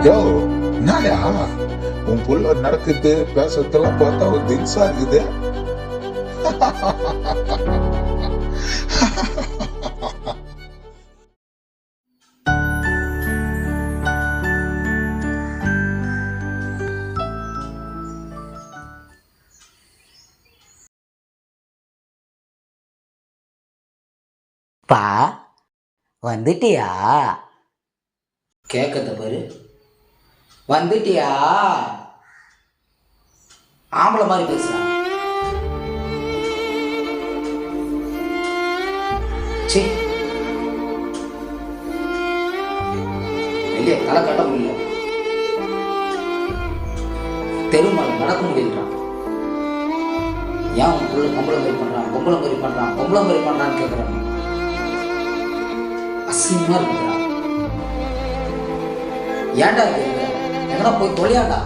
யோ, என்னடா உன் புள்ள நடக்குது பேசுறதெல்லாம் பார்த்தா ஒரு திங்ஸா இருக்குது. பா வந்துட்டியா? கேட்கத்த பாரு. வந்துட்டியா? ஆம்பளை மாதிரி பேசுறான். சி, வெளியே தலை கட்ட முடியல, தெருமலை நடக்க முடியலறான். ஏன் உன் புள்ள பொம்பளை மாதிரி பண்றான், பொம்பளை மாதிரி பண்றான், பொம்பளை மாதிரி பண்றான்னு கேட்கறான். அசிங்கமா இருக்குறா. ஏன்டா கேட்குற? எங்கடா போய் தொலையாண்டா.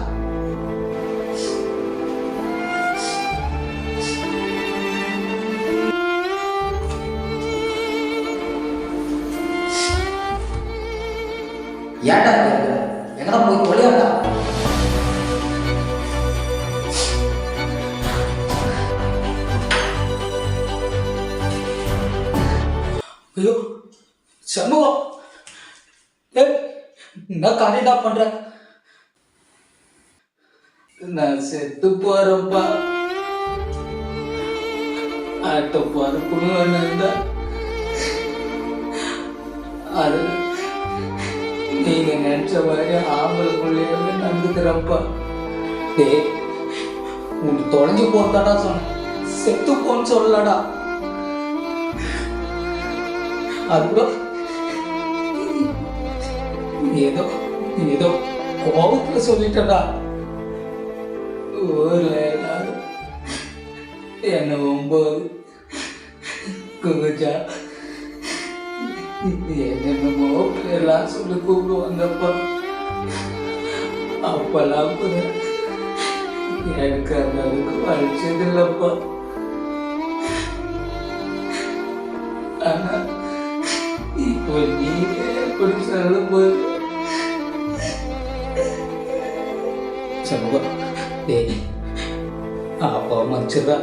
ஏன்டா கேட்குற? எங்கடா போய் தொலையாண்டா. ஐயோ சண்முகம், என்ன காரியடா பண்ற? நான் செத்து போறப்பா. ஆட்ட பறக்கணும். அது நீங்க நினைச்ச மாதிரி ஆம்பளை பிள்ளைய நடந்துக்கிறப்பா. டேய், உனக்கு தொலைஞ்சு போத்தாடா சொன்னேன், செத்து போன்னு சொல்லடா. அதுதான் ஏதோ ஏதோ கோபத்துல சொல்லிட்டா. ஊர்ல எல்லாரும் என்ன 9 குஜா என்னென்னமோ எல்லாம் சொல்லி கூப்பிடுவாங்கப்பா. அப்பெல்லாம் கூட எனக்கு அந்த அளவுக்கு வலிச்சது இல்லப்பா. ஆனா இப்போ நீ எப்படி சொல்லும் போது சண்முகம், டேய் அப்பா மறைச்சிடா.